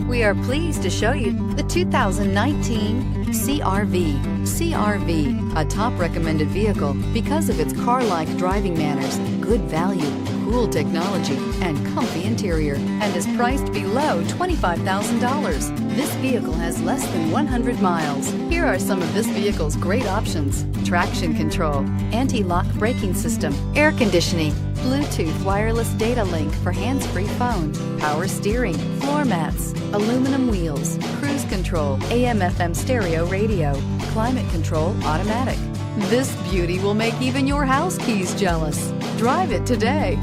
We are pleased to show you the 2019 CR-V. CR-V, a top recommended vehicle because of its car-like driving manners, good value, cool technology, and comfy interior, and is priced below $25,000. This vehicle has less than 100 miles. Here are some of this vehicle's great options: traction control, anti-lock braking system, air conditioning, Bluetooth wireless data link for hands-free phone, power steering, floor mats, aluminum wheels, cruise control, AM/FM stereo radio, climate control automatic. This beauty will make even your house keys jealous. Drive it today.